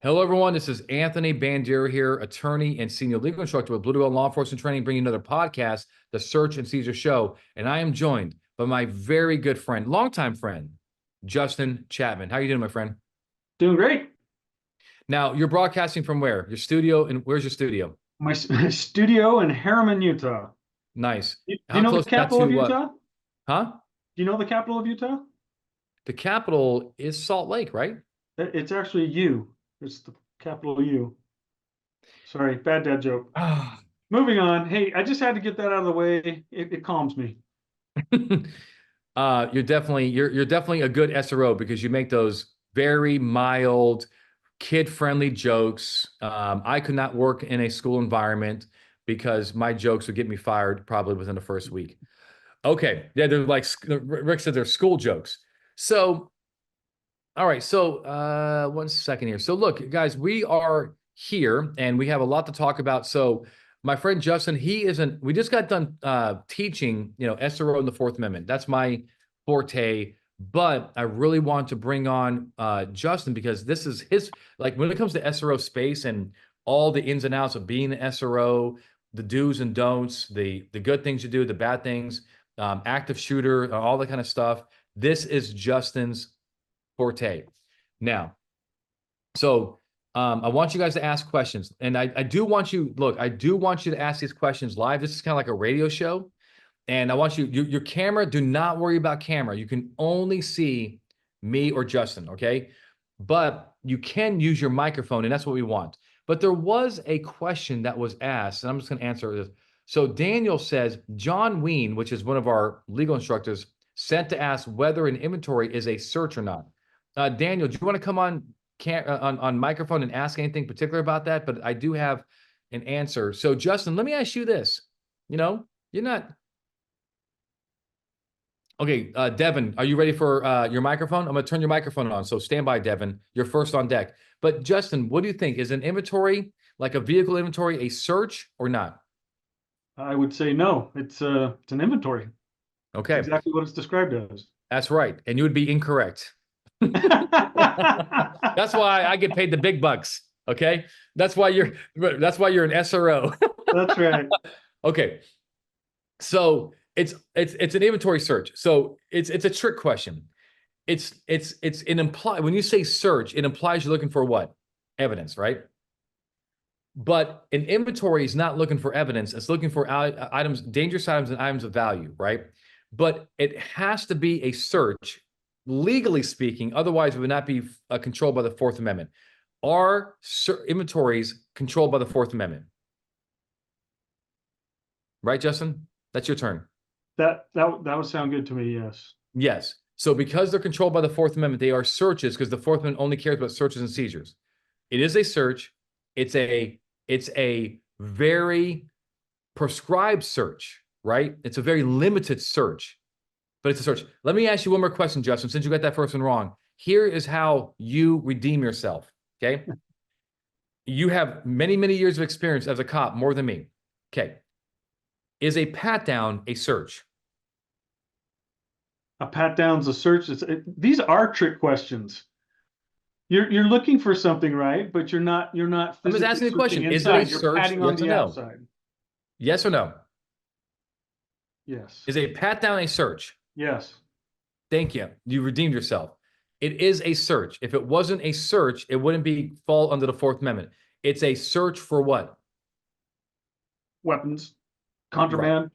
Hello, everyone. This is Anthony Bandiera here, attorney and senior legal instructor with Blue Dwell Law Enforcement Training, bringing another podcast, the Search and Seizure Show. And I am joined by my very good friend, longtime friend, Justin Chapman. How you doing, my friend? Doing great. Now, you're broadcasting from where? Your studio, and where's your studio? My studio in Harriman, Utah. Nice. Do you How know the close is that capital of to Utah? huh? Do you know the capital of Utah? The capital is Salt Lake, right? It's actually U. It's the capital U. Sorry, bad dad joke. Ah. Moving on. Hey, I just had to get that out of the way. It calms me. You're definitely a good SRO because you make those very mild, kid-friendly jokes. I could not work in a school environment because my jokes would get me fired probably within the first week. Okay, yeah, they're like Rick said, they're school jokes. So, all right, so 1 second here. So, look, guys, we are here and we have a lot to talk about. So, my friend Justin, he isn't. We just got done teaching, SRO and the Fourth Amendment. That's my forte. But I really want to bring on Justin because this is his, like, when it comes to SRO space and all the ins and outs of being an SRO, the do's and don'ts, the good things you do, the bad things, active shooter, all that kind of stuff. This is Justin's forte. Now, so I want you guys to ask questions. And I do want you, look, I do want you to ask these questions live. This is kind of like a radio show. And I want your camera, do not worry about camera. You can only see me or Justin, okay? But you can use your microphone, and that's what we want. But there was a question that was asked, and I'm just going to answer this. So Daniel says, John Ween, which is one of our legal instructors, sent to ask whether an inventory is a search or not. Daniel, do you want to come on microphone and ask anything particular about that? But I do have an answer. So Justin, let me ask you this. You're not. Okay, Devin, are you ready for your microphone? I'm going to turn your microphone on. So stand by, Devin. You're first on deck. But Justin, what do you think? Is an inventory, like a vehicle inventory, a search or not? I would say no. It's an inventory. It's Okay, exactly what it's described as. that's right. And you would be incorrect. That's why I get paid the big bucks. Okay, that's why you're an SRO. That's right. Okay, so it's an inventory search. So it's a trick question. It's an imply when you say search, it implies you're looking for what? Evidence, right? But an inventory is not looking for evidence. It's looking for items, dangerous items, and items of value, right? But it has to be a search, legally speaking. Otherwise, it would not be controlled by the Fourth Amendment. Are inventories controlled by the Fourth Amendment? Right, Justin? That's your turn. That would sound good to me. Yes. Yes. So because they're controlled by the Fourth Amendment, they are searches because the Fourth Amendment only cares about searches and seizures. It is a search. It's a very prescribed search, right? It's a very limited search, but it's a search. Let me ask you one more question, Justin, since you got that first one wrong. Here is how you redeem yourself, okay? You have many, many years of experience as a cop, more than me. Okay. Is a pat down a search? A pat down's a search. These are trick questions. You're looking for something, right? But you're not I'm just physically asking the question. searching Is it a inside. You're search? patting on Yes or the no? outside. Yes or no? Yes. Is a pat down a search? Yes. Thank you. You redeemed yourself. It is a search. If it wasn't a search, it wouldn't fall under the Fourth Amendment. It's a search for what? Weapons. Right. Contraband.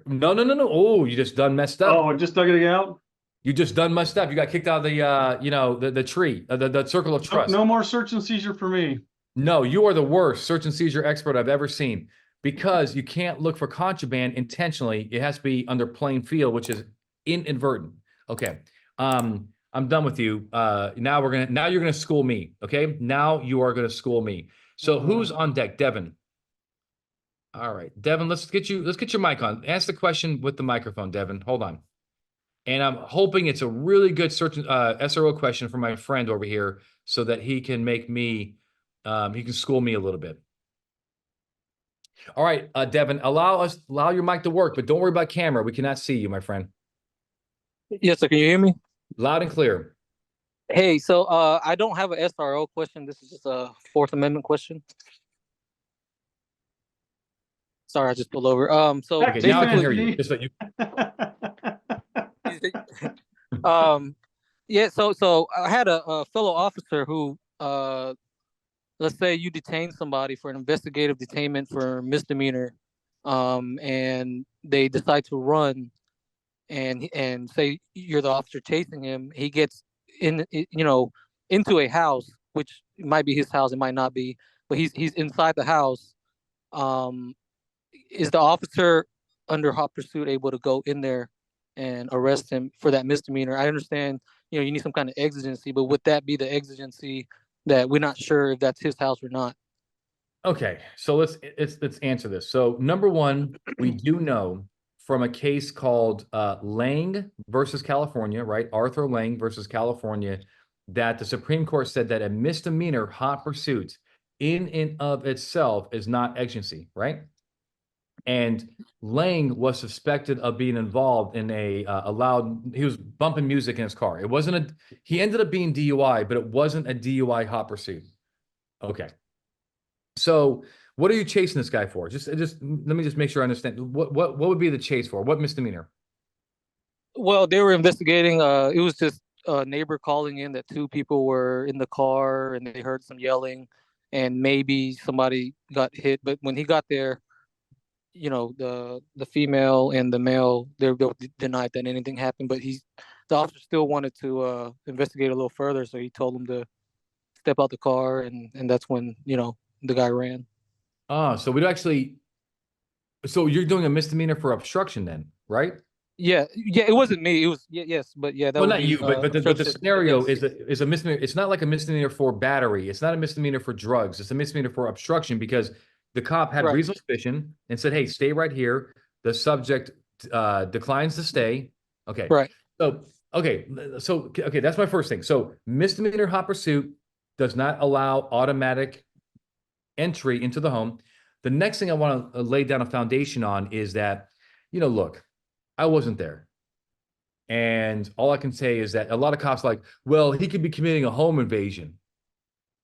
No, no, no, no. Oh, you just done messed up. Oh, I just dug it out. You just done messed up. You got kicked out of the tree, the circle of trust. No more search and seizure for me. No, you are the worst search and seizure expert I've ever seen because you can't look for contraband intentionally. It has to be under plain field, which is inadvertent. Okay. I'm done with you. Now you're gonna school me. Okay. Now you are gonna school me. So who's on deck? Devin. All right, Devin, let's get your mic on. Ask the question with the microphone, Devin. Hold on. And I'm hoping it's a really good search SRO question for my friend over here so that he can make me, he can school me a little bit. All right, Devin, allow your mic to work, but don't worry about camera. We cannot see you, my friend. Yes, sir. Can you hear me? Loud and clear. Hey, so I don't have an SRO question. This is just a Fourth Amendment question. Sorry, I just pulled over. So Okay, now I can basically, hear you. Just like you. um, yeah. So I had a fellow officer who, let's say you detain somebody for an investigative detainment for misdemeanor, and they decide to run, and say you're the officer chasing him. He gets into a house, which might be his house, it might not be, but he's inside the house. Um, is the officer under hot pursuit able to go in there and arrest him for that misdemeanor? I understand, you need some kind of exigency, but would that be the exigency that we're not sure if that's his house or not? Okay, so let's answer this. So number one, we do know from a case called Lang versus California, right? Arthur Lang versus California, that the Supreme Court said that a misdemeanor hot pursuit in and of itself is not exigency, right? And Lang was suspected of being involved in a loud. He was bumping music in his car. It wasn't a. He ended up being DUI, but it wasn't a DUI hot pursuit. Okay. So what are you chasing this guy for? Just let me just make sure I understand. What would be the chase for? What misdemeanor? Well, they were investigating. It was just a neighbor calling in that two people were in the car and they heard some yelling, and maybe somebody got hit. But when he got there, the female and the male, they both denied that anything happened. But the officer still wanted to investigate a little further, so he told him to step out the car, and that's when the guy ran. So we'd actually. So you're doing a misdemeanor for obstruction then, right? Yeah, yeah, it wasn't me. It was, yeah, yes, but yeah, that Well, would not be you, but the obstruction. scenario Yes, is a misdemeanor. It's not like a misdemeanor for battery. It's not a misdemeanor for drugs. It's a misdemeanor for obstruction because the cop had right, reasonable suspicion and said, "Hey, stay right here." The subject declines to stay. Okay, right. so okay, that's my first thing. So misdemeanor hot pursuit does not allow automatic entry into the home. The next thing I want to lay down a foundation on is that, look, I wasn't there. And all I can say is that a lot of cops are like, well, he could be committing a home invasion.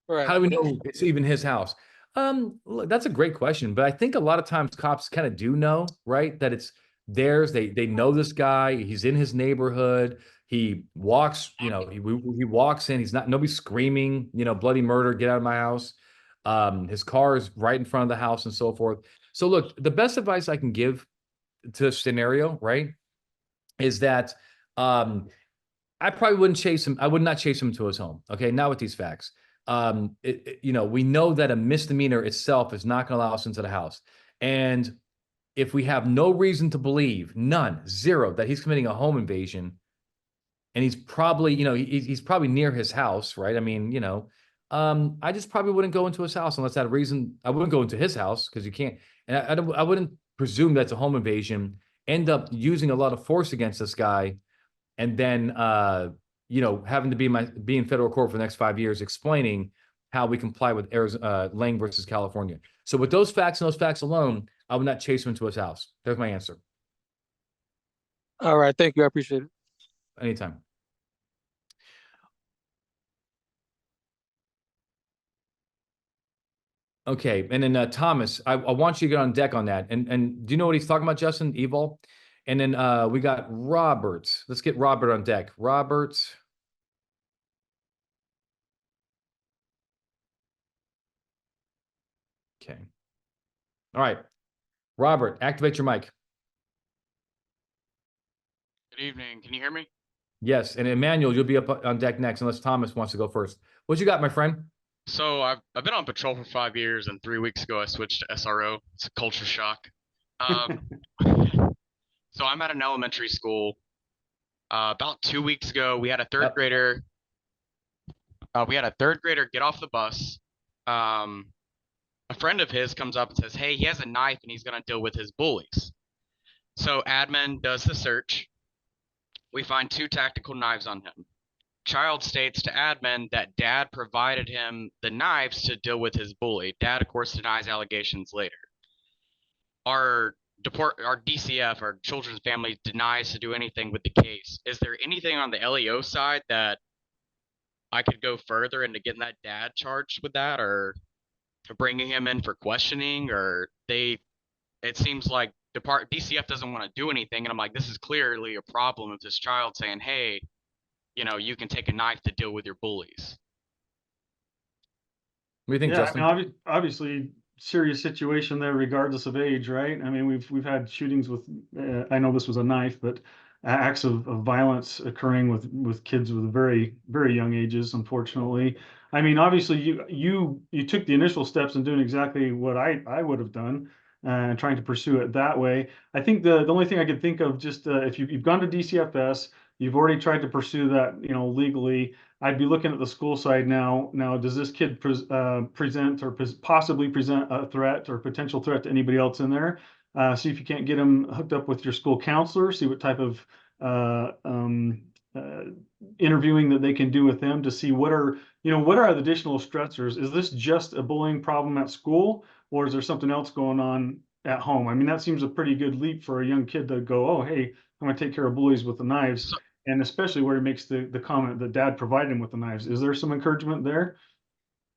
Right. How do we know it's even his house? Look, that's a great question, but I think a lot of times cops kind of do know, right? That it's theirs. They know this guy. He's in his neighborhood. He walks, he walks in. He's not nobody's screaming, bloody murder, get out of my house. His car is right in front of the house and so forth. So look, the best advice I can give to a scenario, right, is that um I probably wouldn't chase him. I would not chase him to his home. Okay, not with these facts. We know that a misdemeanor itself is not going to allow us into the house. And if we have no reason to believe, none, zero, that he's committing a home invasion, and he's probably, he's probably near his house, right? I mean, I just probably wouldn't go into his house unless that reason. I wouldn't go into his house because you can't, and I wouldn't presume that's a home invasion. End up using a lot of force against this guy and then having to be in federal court for the next 5 years explaining how we comply with Arizona, Lang versus California. So with those facts and those facts alone, I would not chase him into his house. There's my answer. All right. Thank you. I appreciate it. Anytime. Okay, and then Thomas, I want you to get on deck on that. And do you know what he's talking about, Justin? Evil. And then we got Robert. Let's get Robert on deck. Robert. Okay. All right. Robert, activate your mic. Good evening. Can you hear me? Yes, and Emmanuel, you'll be up on deck next, unless Thomas wants to go first. What you got, my friend? So I've been on patrol for 5 years, and 3 weeks ago I switched to SRO. It's a culture shock. Um, so I'm at an elementary school. About 2 weeks ago, we had a third Yep. grader. We had a third grader get off the bus. Um, a friend of his comes up and says, "Hey, he has a knife and he's gonna deal with his bullies." So admin does the search. We find two tactical knives on him. Child states to admin that dad provided him the knives to deal with his bully. Dad, of course, denies allegations later. Our our DCF, our children's family, denies to do anything with the case. Is there anything on the LEO side that I could go further into getting that dad charged with that, or bringing him in for questioning, or it seems like DCF doesn't want to do anything. And I'm like, this is clearly a problem of this child saying, hey, you can take a knife to deal with your bullies. What do you think, Yeah, Justin? I mean, obviously serious situation there, regardless of age, right? I mean, we've had shootings with, I know this was a knife, but acts of violence occurring with kids with very very young ages, unfortunately. I mean, obviously you took the initial steps in doing exactly what I would have done, and trying to pursue it that way. I think the only thing I could think of, just if you've gone to DCFS, you've already tried to pursue that, legally. I'd be looking at the school side now. Now, does this kid present or possibly present a threat or potential threat to anybody else in there? See if you can't get them hooked up with your school counselor. See what type of uh, um, uh, interviewing that they can do with them to see what are the additional stressors. Is this just a bullying problem at school, or is there something else going on at home? I mean, that seems a pretty good leap for a young kid to go, oh, hey, I'm going to take care of bullies with the knives. So And especially where he makes the comment that dad provided him with the knives. Is there some encouragement there?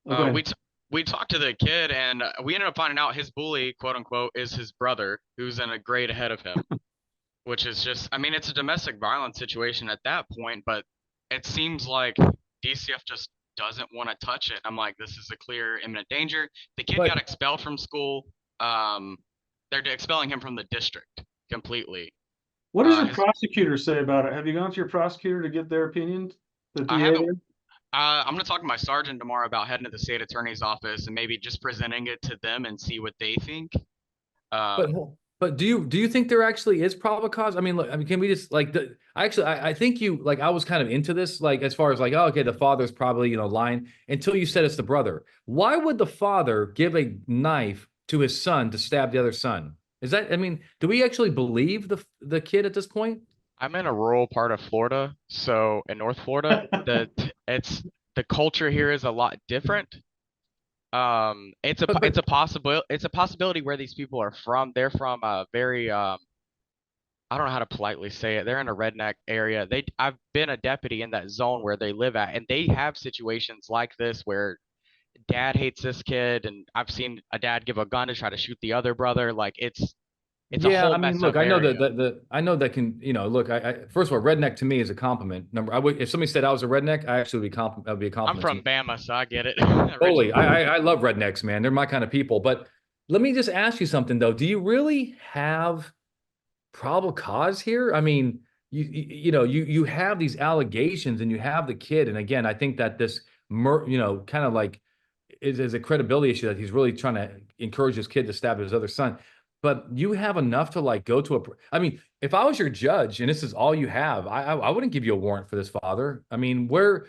Oh, go uh, we ahead. t- we talked to the kid, and we ended up finding out his bully, quote unquote, is his brother, who's in a grade ahead of him, which is just, I mean, it's a domestic violence situation at that point, but it seems like DCF just doesn't want to touch it. I'm like, this is a clear imminent danger. The kid But got expelled from school. Um, they're expelling him from the district completely. What does your His prosecutor say about it? Have you gone to your prosecutor to get their opinion? The I DA? haven't. I'm gonna talk to my sergeant tomorrow about heading to the state attorney's office and maybe just presenting it to them and see what they think. but Um, but do you think there actually is probable cause? I mean, look, I mean, can we just like I think you like I was kind of into this, like as far as like, oh, okay, the father's probably, lying until you said it's the brother. Why would the father give a knife to his son to stab the other son? Is that, I mean, do we actually believe the kid at this point? I'm in a rural part of Florida, so in North Florida, the culture here is a lot different. But It's a possibility where these people are from. They're from a very I don't know how to politely say it. They're in a redneck area. I've been a deputy in that zone where they live at, and they have situations like this where dad hates this kid, and I've seen a dad give a gun to try to shoot the other brother. Like it's a yeah, whole I mean, messed look, up I know that area. I know that can, look, I first of all, redneck to me is a compliment. I would, if somebody said I was a redneck, I actually would be that would be a I'm compliment to from me. Bama, so I get it Totally. originally. I love rednecks, man. They're my kind of people. But let me just ask you something though. Do you really have probable cause here? I mean, you have these allegations and you have the kid. And again, I think that this kind of like is a credibility issue that he's really trying to encourage his kid to stab his other son. But you have enough to like go to I mean, if I was your judge and this is all you have, I wouldn't give you a warrant for this father. I mean, where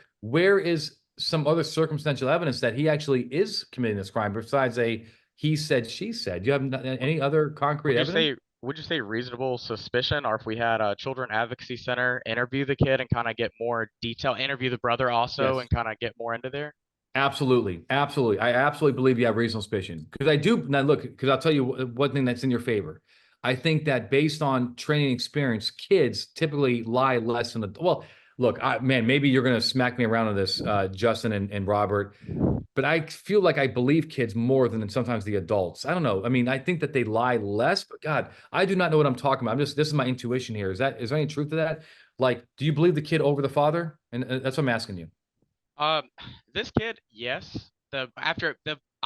is some other circumstantial evidence that he actually is committing this crime besides a he said, she said? Do you have any other concrete Would you evidence? say would you say reasonable suspicion, or if we had a children advocacy center interview the kid and kind of get more detail, interview the brother also Yes. and kind of get more into there? Absolutely. Absolutely. I absolutely believe you have reasonable suspicion. Because I do now look, because I'll tell you one thing that's in your favor. I think that based on training experience, kids typically lie less than well, look, man, maybe you're gonna smack me around on this, Justin and Robert, but I feel like I believe kids more than sometimes the adults. I don't know. I mean, I think that they lie less, but God, I do not know what I'm talking about. This is my intuition here. Is there any truth to that? Like, do you believe the kid over the father? And that's what I'm asking you. Um, this kid, yes. I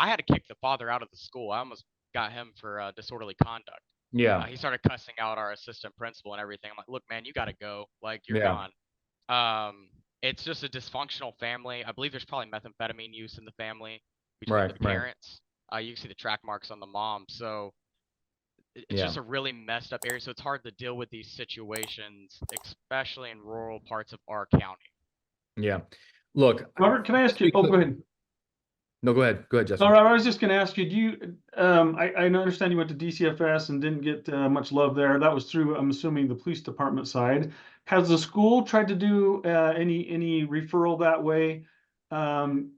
had to kick the father out of the school. I almost got him for disorderly conduct. Yeah. He started cussing out our assistant principal and everything. I'm like, look, man, you gotta go. Like, you're Yeah. gone. Um, it's just a dysfunctional family. I believe there's probably methamphetamine use in the family between Right. the Right. parents. You can see the track marks on the mom. So it's Yeah. just a really messed up area. So it's hard to deal with these situations, especially in rural parts of our county. Yeah. Look, Robert, can I ask just you? be Oh, go clear. ahead. No, go ahead. Go ahead, No, Justin. Robert, I was just going to ask you, I understand you went to DCFS and didn't get much love there. That was through, I'm assuming, the police department side. Has the school tried to do any referral that way, um,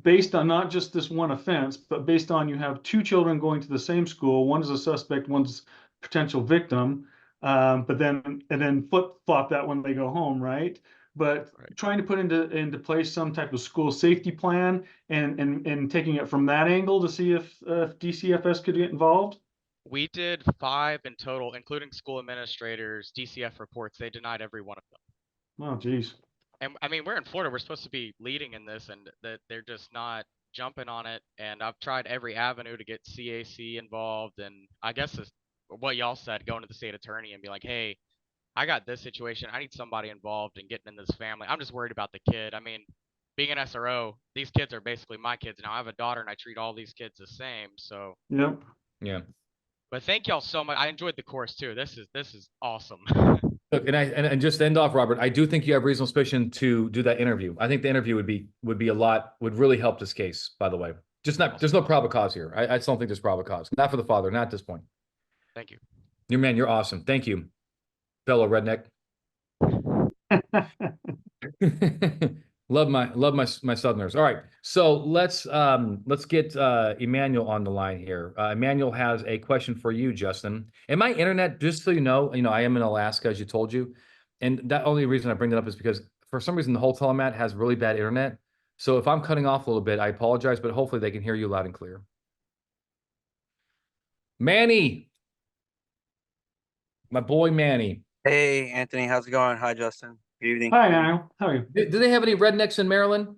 based on not just this one offense, but based on you have two children going to the same school, one is a suspect, one's potential victim, but then flip flop that when they go home, right? but Right. trying to put into place some type of school safety plan and taking it from that angle to see if DCFS could get involved. We did 5 in total, including school administrators, DCF reports. They denied every one of them. Oh, geez. And I mean, we're in Florida. We're supposed to be leading in this, and that they're just not jumping on it. And I've tried every avenue to get CAC involved. And I guess this, what y'all said, going to the state attorney and be like, hey, I got this situation. I need somebody involved in getting in this family. I'm just worried about the kid. I mean, being an SRO, these kids are basically my kids. Now I have a daughter, and I treat all these kids the same. So, Yep. Yeah. but thank y'all so much. I enjoyed the course too. This is awesome. Look, and just to end off, Robert, I do think you have reasonable suspicion to do that interview. I think the interview would really help this case, by the way. There's no probable cause here. I just don't think there's probable cause. Not for the father, not at this point. Thank you. You're awesome. Thank you, fellow redneck. Love my Southerners. All right, so let's get Emmanuel on the line here. Emmanuel has a question for you, Justin. And my internet, just so you know, I am in Alaska, as you told you, and that only reason I bring that up is because for some reason the hotel I'm at has really bad internet. So if I'm cutting off a little bit, I apologize, but hopefully they can hear you loud and clear. Manny, my boy Manny. Hey, Anthony, how's it going? Hi, Justin. Good evening. Hi, Niall. How are you? Do they have any rednecks in Maryland?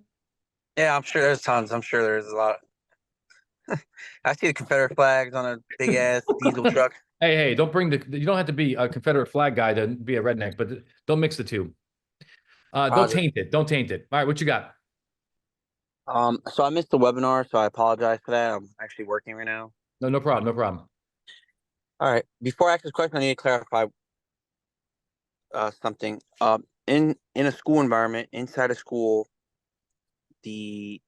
Yeah, I'm sure there's tons. I'm sure there's a lot. I see the Confederate flags on a big ass diesel truck. Hey, don't bring you don't have to be a Confederate flag guy to be a redneck, but don't mix the two. Don't taint it. Don't taint it. All right, what you got? So I missed the webinar, so I apologize for that. I'm actually working right now. No problem. No problem. All right. Before I ask this question, I need to clarify something. In a school environment, inside a school, the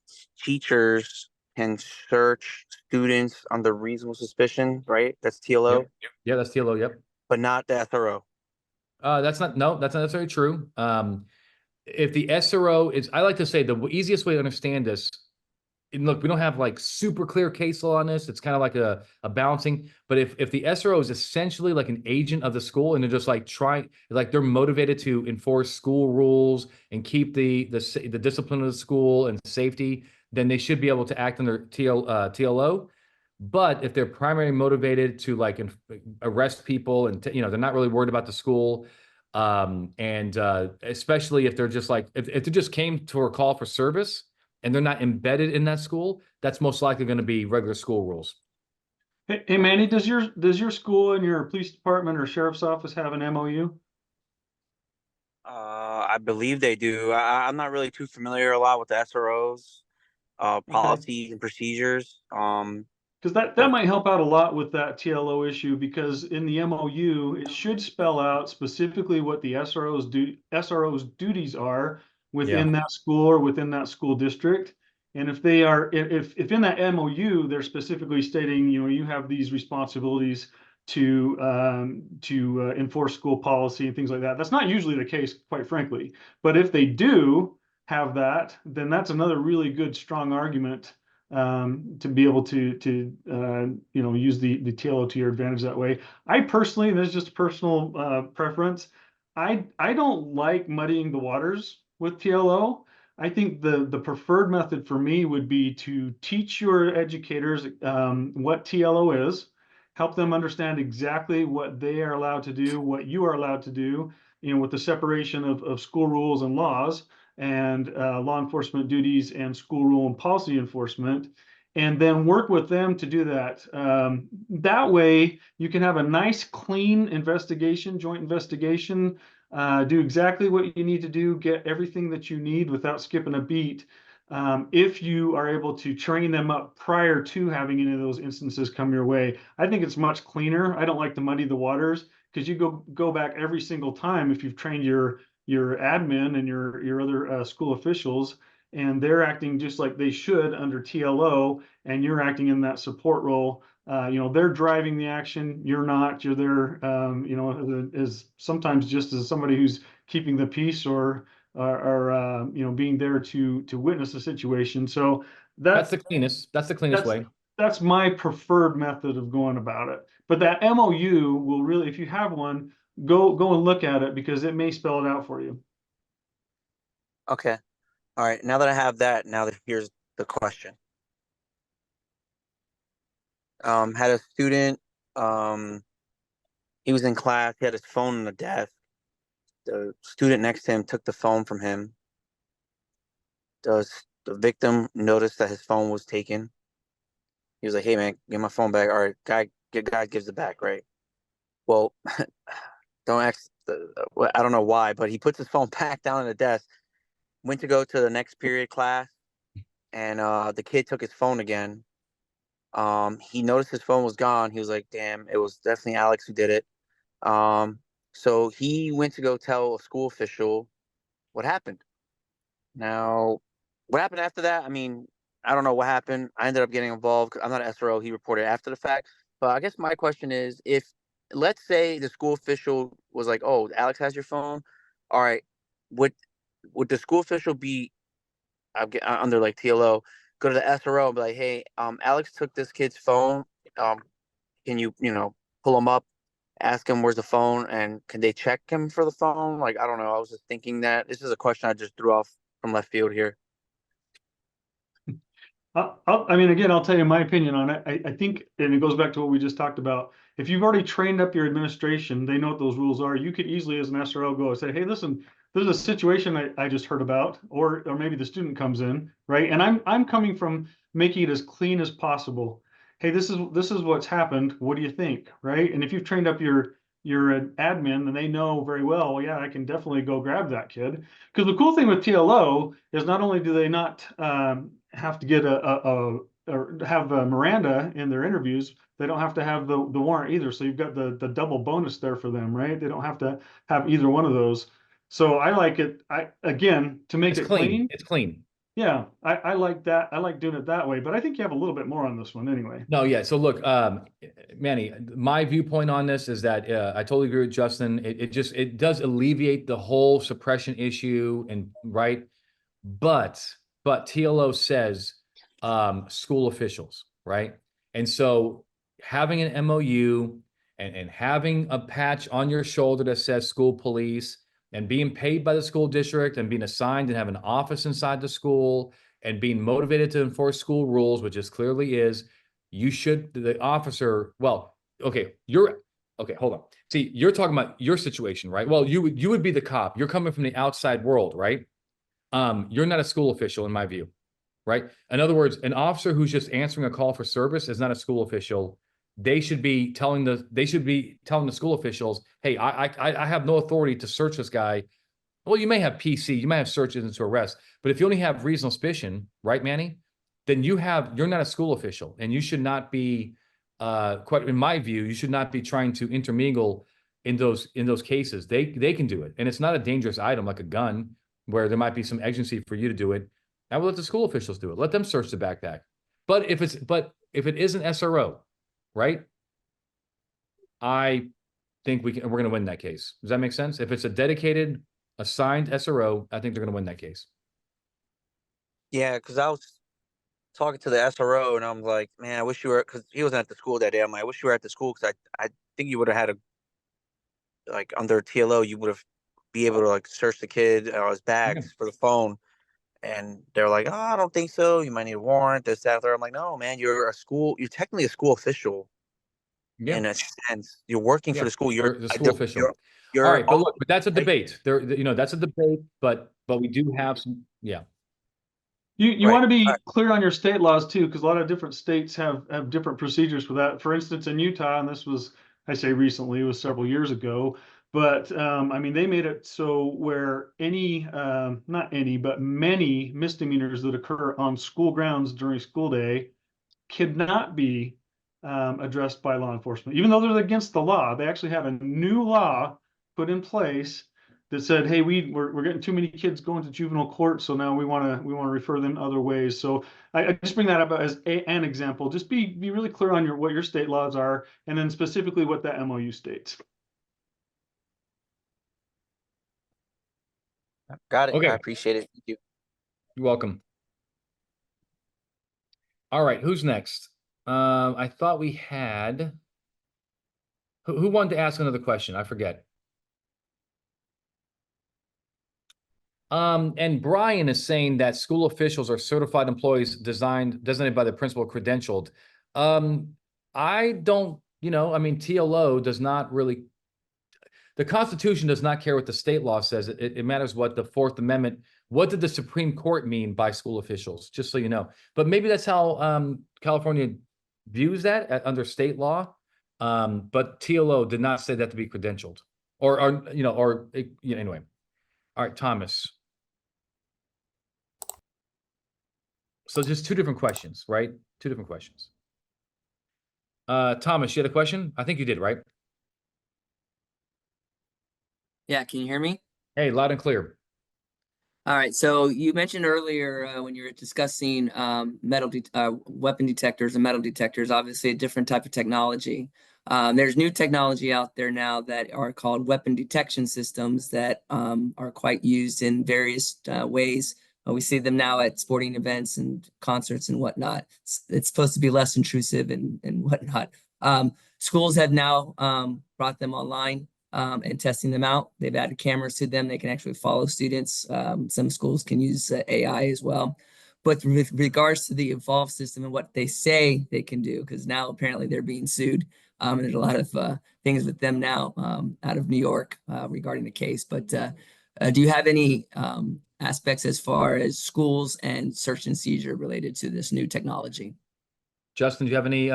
teachers can search students under reasonable suspicion, right? That's TLO. Yep. Yeah, that's TLO. Yep. But not the SRO. That's not necessarily true. If the SRO is, I like to say the easiest way to understand this. And look, we don't have like super clear case law on this. It's kind of like a balancing. But if the SRO is essentially like an agent of the school and they're just like they're motivated to enforce school rules and keep the discipline of the school and safety, then they should be able to act under TLO. But if they're primarily motivated to like arrest people and they're not really worried about the school, and especially if they're just like if they just came to a call for service and they're not embedded in that school, that's most likely going to be regular school rules. Hey, Manny, does your school and your police department or sheriff's office have an MOU? I believe they do. I'm not really too familiar a lot with the SROs, policies and procedures. Because that might help out a lot with that TLO issue, because in the MOU, it should spell out specifically what the SRO's duties are within that school or within that school district. And if they are, if in that MOU, they're specifically stating, you have these responsibilities to enforce school policy and things like that. That's not usually the case, quite frankly. But if they do have that, then that's another really good, strong argument to be able to use the TLO to your advantage that way. I personally, and this is just a personal preference, I don't like muddying the waters with TLO. I think the preferred method for me would be to teach your educators what TLO is, help them understand exactly what they are allowed to do, what you are allowed to do, with the separation of school rules and laws, and law enforcement duties and school rule and policy enforcement, and then work with them to do that. That way, you can have a nice, clean investigation, joint investigation, do exactly what you need to do, get everything that you need without skipping a beat. If you are able to train them up prior to having any of those instances come your way, I think it's much cleaner. I don't like to muddy the waters, because you go back every single time if you've trained your admin and your other school officials, and they're acting just like they should under TLO, and you're acting in that support role. They're driving the action. You're not. You're there. As sometimes just as somebody who's keeping the peace or being there to witness the situation. So That's the cleanest. That's the cleanest way. That's my preferred method of going about it. But that MOU will really, if you have one, go and look at it, because it may spell it out for you. Okay. All right. Now that I have that, here's the question. Had a student, um, he was in class, he had his phone on the desk. The student next to him took the phone from him. The victim noticed that his phone was taken. He was like, "Hey man, get my phone back." All right, guy gives it back, right? Well, don't ask. I don't know why, but he puts his phone back down on the desk. Went to go to the next period class, and the kid took his phone again. He noticed his phone was gone. He was like, "Damn, it was definitely Alex who did it." Um, so he went to go tell a school official what happened. Now, what happened after that? I mean, I don't know what happened. I ended up getting involved. I'm not an SRO. He reported after the fact. But I guess my question is, if let's say the school official was like, "Oh, Alex has your phone," all right, would would the school official be under like TLO, go to the SRO and be like, "Hey, Alex took this kid's phone. Um, can you pull him up, ask him where's the phone, and can they check him for the phone?" Like, I don't know. I was just thinking that this is a question I just threw off from left field here. I mean, again, I'll tell you my opinion on it. I think, and it goes back to what we just talked about. If you've already trained up your administration, they know what those rules are. You could easily, as an SRO, go and say, "Hey, listen, there's a situation I just heard about," or maybe the student comes in, right? And I'm coming from making it as clean as possible. "Hey, this is what's happened. What do you think?" Right? And if you've trained up your admin, then they know very well. Yeah, I can definitely go grab that kid. Because the cool thing with TLO is not only do they not have to get or have Miranda in their interviews, they don't have to have the warrant either. So you've got the double bonus there for them, right? They don't have to have either one of those. So I like it. Again, to make It's it clean. clean. It's clean. Yeah, I like that. I like doing it that way. But I think you have a little bit more on this one anyway. No, yeah. So look, Manny, my viewpoint on this is that I totally agree with Justin. It does alleviate the whole suppression issue, and right, but TLO says school officials, right? And so having an MOU and having a patch on your shoulder that says school police and being paid by the school district and being assigned and have an office inside the school and being motivated to enforce school rules, which this clearly is, the officer, well, okay, hold on. See, you're talking about your situation, right? Well, you would be the cop. You're coming from the outside world, right? You're not a school official in my view, right? In other words, an officer who's just answering a call for service is not a school official. They should be telling the school officials, "Hey, I have no authority to search this guy." Well, you may have PC, you might have search incident to arrest, but if you only have reasonable suspicion, right, Manny, then you're not a school official, and you should not be, quite in my view, you should not be trying to intermingle in those cases. They can do it, and it's not a dangerous item like a gun, where there might be some agency for you to do it. I will let the school officials do it. Let them search the backpack. But if it is an SRO, right? I think we're going to win that case. Does that make sense? If it's a dedicated, assigned SRO, I think they're going to win that case. Yeah, because I was talking to the SRO and I'm like, "Man, I wish you were," because he wasn't at the school that day. I'm like, "I wish you were at the school because I think you would have had like under TLO, you would have be able to like search the kid or his Yeah. bags for the phone." And they're like, "Oh, I don't think so. You might need a warrant, this, that, there." I'm like, "No, man, you're technically a school official Yeah. in a sense. You're working for Yeah. the school. You're the school official. All You're right, but look, but that's a right, debate. That's a debate, but we do have some, yeah. You right, want to be right. clear on your state laws too, because a lot of different states have different procedures for that. For instance, in Utah, and this was, I say recently, it was several years ago, but I mean, they made it so where not any, but many misdemeanors that occur on school grounds during school day cannot be addressed by law enforcement, even though they're against the law. They actually have a new law put in place that said, "Hey, we're getting too many kids going to juvenile court, so now we want to refer them other ways." So I just bring that up as an example. Just be really clear on what your state laws are, and then specifically what that MOU states. Got it. I Okay, appreciate it. Thank you. you're welcome. All right, who's next? I thought we had who wanted to ask another question? I forget. And Brian is saying that school officials are certified employees designated by the principal, credentialed. I don't, I mean, TLO does not really, the Constitution does not care what the state law says. It matters what the Fourth Amendment, what did the Supreme Court mean by school officials, just so you know. But maybe that's how California views that under state law. But TLO did not say that to be credentialed anyway. All right, Thomas. So just two different questions, right? Two different questions. Thomas, you had a question? I think you did, right? Yeah, can you hear me? Hey, loud and clear. All right, so you mentioned earlier when you were discussing weapon detectors and metal detectors, obviously a different type of technology. There's new technology out there now that are called weapon detection systems that are quite used in various ways. We see them now at sporting events and concerts and whatnot. It's supposed to be less intrusive and whatnot. Schools have now brought them online. And testing them out. They've added cameras to them. They can actually follow students. Some schools can use AI as well. But with regards to the Evolve system and what they say they can do, because now apparently they're being sued. And there's a lot of things with them now out of New York regarding the case. But do you have any aspects as far as schools and search and seizure related to this new technology? Justin, do you have any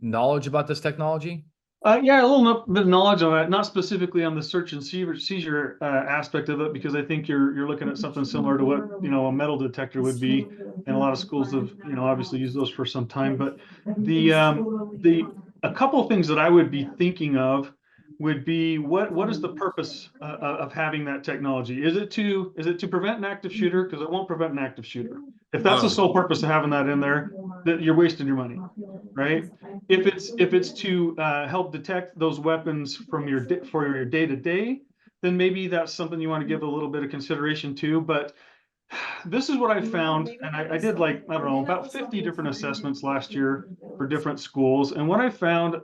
knowledge about this technology? Yeah, a little bit of knowledge on that, not specifically on the search and seizure aspect of it, because I think you're looking at something similar to what a metal detector would be, and a lot of schools have obviously used those for some time. But a couple of things that I would be thinking of would be what is the purpose of having that technology? Is it to prevent an active shooter? Because it won't prevent an active shooter. If that's the sole purpose of having that in there, that you're wasting your money, right? If it's to help detect those weapons for your day to day, then maybe that's something you want to give a little bit of consideration to. But this is what I found, and I did I don't know, about 50 different assessments last year for different schools, and what I found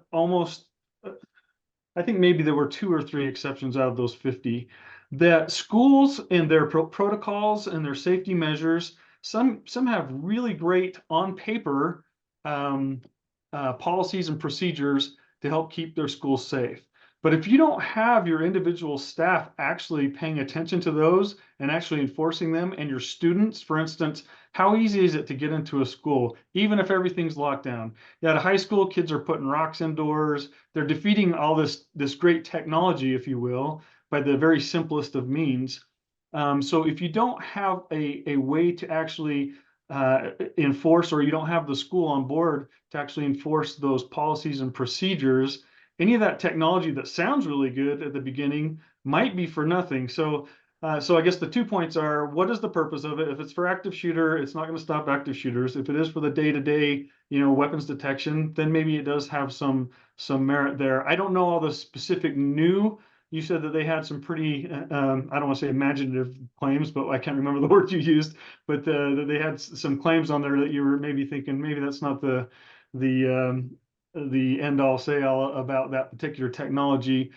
I think maybe there were 2 or 3 exceptions out of those 50, that schools and their protocols and their safety measures, some have really great on paper policies and procedures to help keep their schools safe. But if you don't have your individual staff actually paying attention to those and actually enforcing them, and your students, for instance, how easy is it to get into a school, even if everything's locked down? Yeah, at high school, kids are putting rocks indoors. They're defeating all this great technology, if you will, by the very simplest of means. So if you don't have a way to actually enforce, or you don't have the school on board to actually enforce those policies and procedures, any of that technology that sounds really good at the beginning might be for nothing. So I guess the 2 points are, what is the purpose of it? If it's for active shooter, it's not going to stop active shooters. If it is for the day-to-day, weapons detection, then maybe it does have some merit there. I don't know all the specific new. You said that they had some pretty, I don't want to say imaginative claims, but I can't remember the word you used, but they had some claims on there that you were maybe thinking, maybe that's not the end all say all about that particular technology.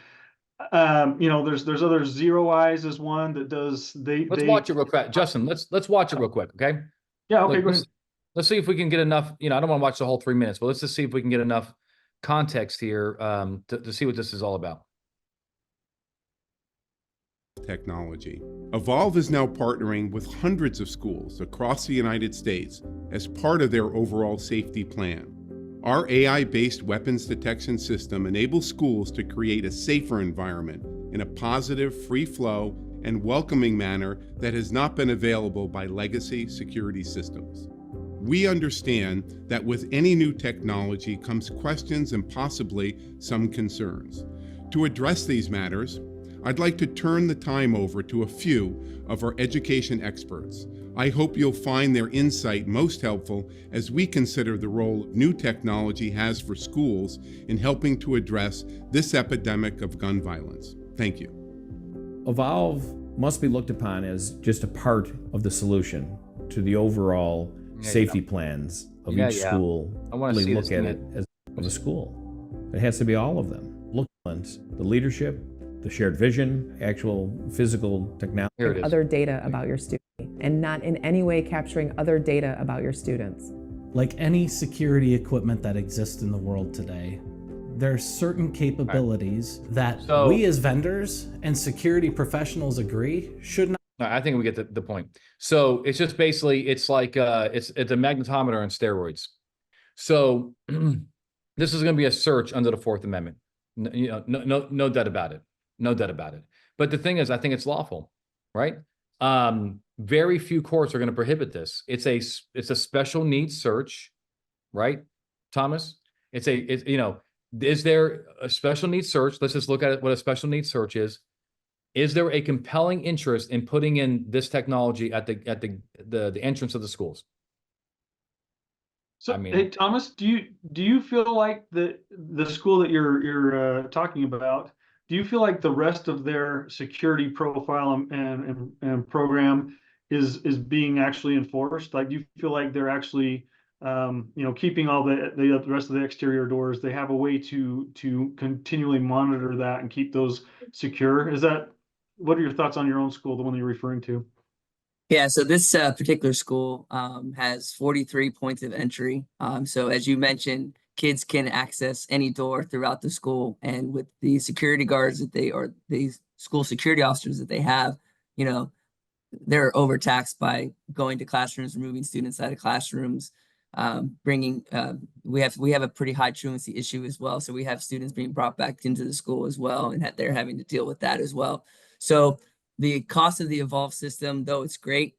There's other Zero Eyes is one that does, Let's watch it real quick. Justin, let's watch it real quick, okay? Yeah, okay, go ahead. Let's see if we can get enough, I don't want to watch the whole 3 minutes, but let's just see if we can get enough context here to see what this is all about. Technology. Evolve is now partnering with hundreds of schools across the United States as part of their overall safety plan. Our AI-based weapons detection system enables schools to create a safer environment in a positive, free flow, and welcoming manner that has not been available by legacy security systems. We understand that with any new technology comes questions and possibly some concerns. To address these matters, I'd like to turn the time over to a few of our education experts. I hope you'll find their insight most helpful as we consider the role new technology has for schools in helping to address this epidemic of gun violence. Thank you. Evolve must be looked upon as just a part of the solution to the overall safety plans of each school. I want to see look at it as a school. It has to be all of them. Look at the leadership, the shared vision, actual physical technology. Here it is. Other data about your student and not in any way capturing other data about your students. Like any security equipment that exists in the world today, there are certain capabilities that we as vendors and security professionals agree should not. I think we get the point. So it's just basically, it's like, it's a magnetometer on steroids. So this is going to be a search under the Fourth Amendment. No doubt about it. No doubt about it. But the thing is, I think it's lawful, right? Very few courts are going to prohibit this. It's a special needs search, right, Thomas? Is there a special needs search? Let's just look at what a special needs search is. Is there a compelling interest in putting in this technology at the entrance of the schools? So, hey, Thomas, do you feel like the school that you're talking about, do you feel like the rest of their security profile and program is being actually enforced? Like, do you feel like they're actually keeping all the rest of the exterior doors? They have a way to continually monitor that and keep those secure. What are your thoughts on your own school, the one that you're referring to? Yeah, so this particular school has 43 points of entry. So as you mentioned, kids can access any door throughout the school, and with the security guards or the school security officers that they have, they're overtaxed by going to classrooms, removing students out of classrooms, we have a pretty high truancy issue as well. So we have students being brought back into the school as well, and they're having to deal with that as well. So the cost of the Evolve system, though it's great,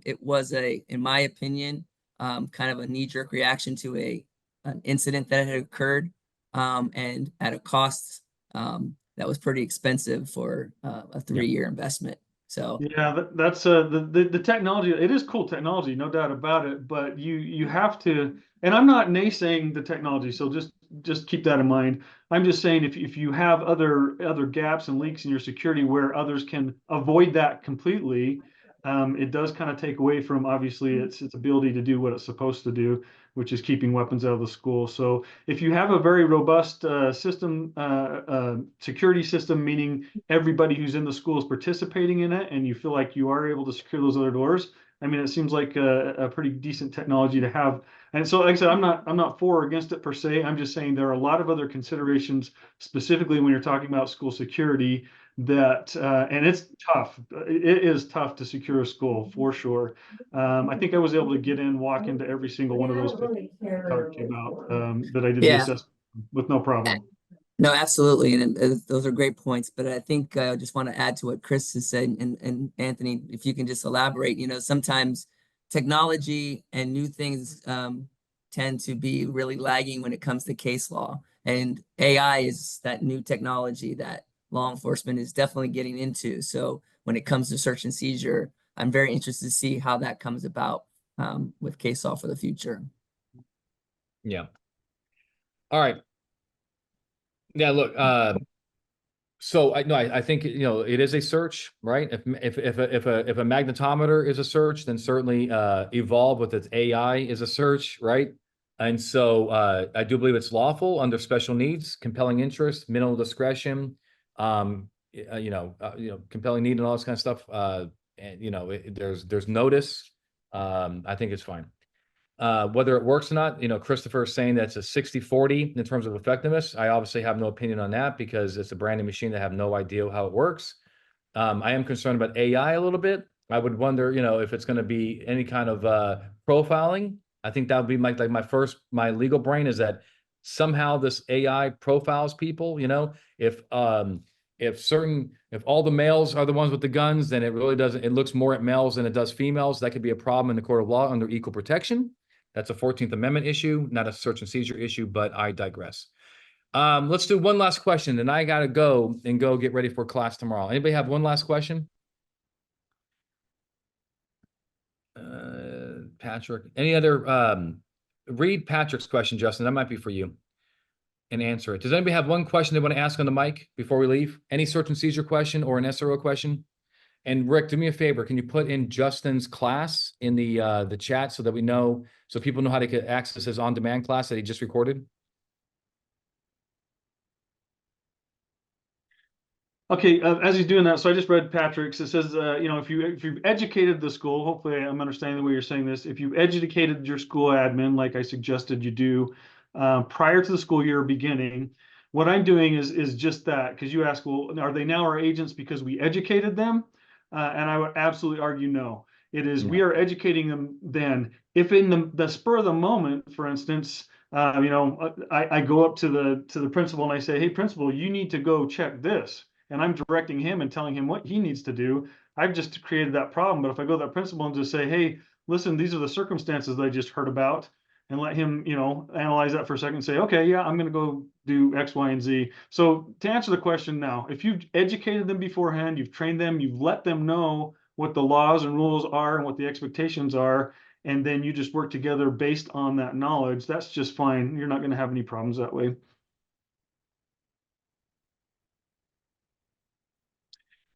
it was in my opinion, kind of a knee-jerk reaction to an incident that had occurred, and at a cost that was pretty expensive for a 3-year investment. So yeah, that's the technology. It is cool technology, no doubt about it. But you have to, and I'm not naysaying the technology, so just keep that in mind. I'm just saying if you have other gaps and leaks in your security where others can avoid that completely, it does kind of take away from obviously its ability to do what it's supposed to do, which is keeping weapons out of the school. So if you have a very robust system, security system, meaning everybody who's in the school is participating in it, and you feel like you are able to secure those other doors, I mean, it seems like a pretty decent technology to have. And so, like I said, I'm not for or against it per se. I'm just saying there are a lot of other considerations, specifically when you're talking about school security, that and it's tough. It is tough to secure a school for sure. I think I was able to walk into every single one of those 50 I talked to you about that I did the assessment with no problem. No, absolutely, and those are great points. But I think I just want to add to what Chris has said, and Anthony, if you can just elaborate. Sometimes technology and new things tend to be really lagging when it comes to case law, and AI is that new technology that law enforcement is definitely getting into. So when it comes to search and seizure, I'm very interested to see how that comes about with case law for the future. Yeah. All right. Yeah, look, so I think it is a search, right? If a magnetometer is a search, then certainly Evolve with its AI is a search, right? And so I do believe it's lawful under special needs, compelling interest, minimal discretion, compelling need and all this kind of stuff. And there's notice. I think it's fine. Whether it works or not, Christopher is saying that's a 60-40 in terms of effectiveness. I obviously have no opinion on that because it's a brand new machine that I have no idea how it works. I am concerned about AI a little bit. I would wonder, if it's going to be any kind of profiling. I think that would be my legal brain is that somehow this AI profiles people. If all the males are the ones with the guns, then it really doesn't. It looks more at males than it does females. That could be a problem in the court of law under equal protection. That's a 14th Amendment issue, not a search and seizure issue, but I digress. Let's do one last question, and I got to go get ready for class tomorrow. Anybody have one last question? Patrick, any other? Read Patrick's question, Justin. That might be for you, and answer it. Does anybody have one question they want to ask on the mic before we leave? Any search and seizure question or an SRO question? And Rick, do me a favor. Can you put in Justin's class in the chat so that we know, so people know how to access his on-demand class that he just recorded? Okay, as he's doing that, so I just read Patrick's. It says, you know, if you've educated the school, hopefully I'm understanding the way you're saying this. If you've educated your school admin, like I suggested you do, prior to the school year beginning, what I'm doing is just that. Because you ask, well, are they now our agents because we educated them? And I would absolutely argue no. It is we are educating them then. If in the spur of the moment, for instance, you know, I go up to the principal and I say, hey, principal, you need to go check this. And I'm directing him and telling him what he needs to do. I've just created that problem. But if I go to that principal and just say, hey, listen, these are the circumstances that I just heard about, and let him, you know, analyze that for a second and say, okay, yeah, I'm going to go do X, Y, and Z. So to answer the question now, if you've educated them beforehand, you've trained them, you've let them know what the laws and rules are and what the expectations are, and then you just work together based on that knowledge, that's just fine. You're not going to have any problems that way.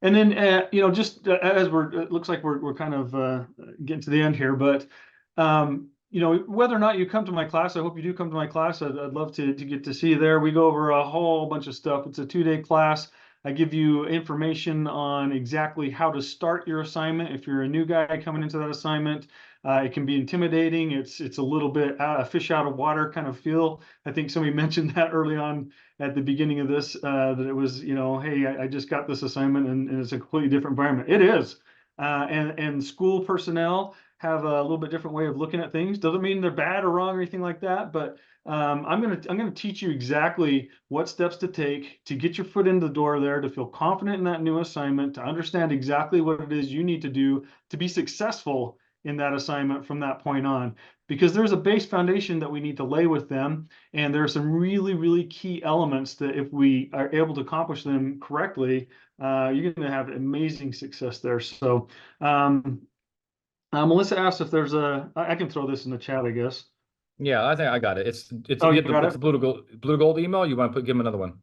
And then, you know, just as it looks like we're kind of getting to the end here, but, you know, whether or not you come to my class, I hope you do come to my class. I'd love to get to see you there. We go over a whole bunch of stuff. It's a 2-day class. I give you information on exactly how to start your assignment. If you're a new guy coming into that assignment, it can be intimidating. It's a little bit fish out of water kind of feel. I think somebody mentioned that early on at the beginning of this, that it was, you know, hey, I just got this assignment and it's a completely different environment. It is. And school personnel have a little bit different way of looking at things. Doesn't mean they're bad or wrong or anything like that, but I'm gonna teach you exactly what steps to take to get your foot in the door there, to feel confident in that new assignment, to understand exactly what it is you need to do to be successful in that assignment from that point on. Because there's a base foundation that we need to lay with them, and there are some really, really key elements that if we are able to accomplish them correctly, you're going to have amazing success there. So Melissa asked if there's I can throw this in the chat, I guess. Yeah, I think I got it. It's Oh, you it's got it? the blue gold email. You want to give him another one?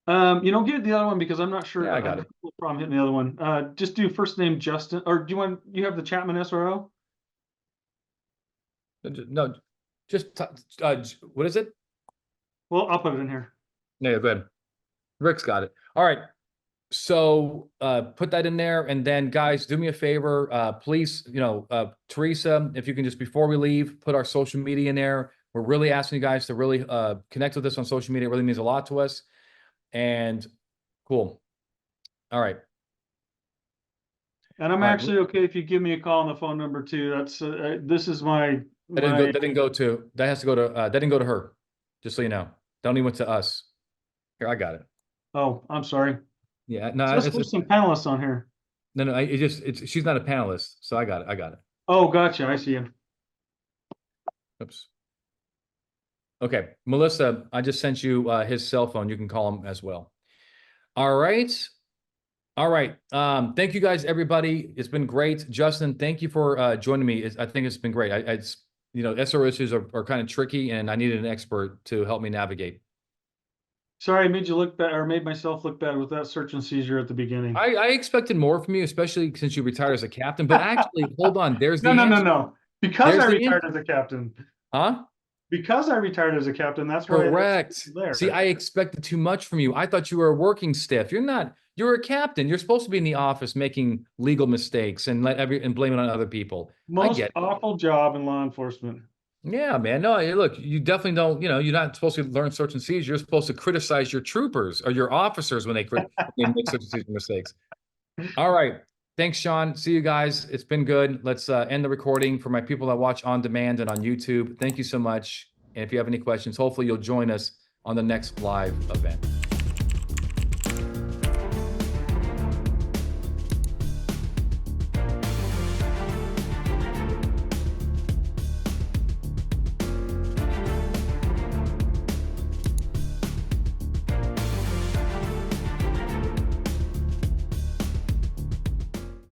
You know, get the other one because I'm not sure. Yeah, I got it. No problem hitting the other one. Just do first name Justin, or do you have the Chapman SRO? No, just what is it? Well, I'll put it in here. Yeah, go ahead. Rick's got it. All right. So put that in there, and then guys, do me a favor, please, you know, Teresa, if you can just before we leave, put our social media in there. We're really asking you guys to really connect with us on social media. It really means a lot to us. And cool. All right. And I'm actually okay if you give me a call on the phone number too. That's this is my. That didn't go to. That has to go to. That didn't go to her. Just so you know, that only went to us. Here, I got it. Oh, I'm sorry. Yeah, no, So let's put some panelists on here. No, it's she's not a panelist, so I got it. I got it. Oh, gotcha. I see you. Oops. Okay, Melissa, I just sent you his cell phone. You can call him as well. All right. All right. Thank you guys, everybody. It's been great. Justin, thank you for joining me. I think it's been great. It's, you know, SRO issues are kind of tricky, and I needed an expert to help me navigate. Sorry, I made you look bad, or made myself look bad with that search and seizure at the beginning. I expected more from you, especially since you retired as a captain. But actually, hold on. There's the answer. No. Because There's I the retired as a captain. Huh? Because I retired as a captain, that's why. Correct. See, I expected too much from you. I thought you were a working staff. You're not. You're a captain. You're supposed to be in the office making legal mistakes and blame it on other people. Most awful job in law enforcement. Yeah, man. No, look, you definitely don't. You know, you're not supposed to learn search and seizure. You're supposed to criticize your troopers or your officers when they make search and seizure mistakes. All right. Thanks, Sean. See you guys. It's been good. Let's end the recording for my people that watch on demand and on YouTube. Thank you so much. And if you have any questions, hopefully you'll join us on the next live event.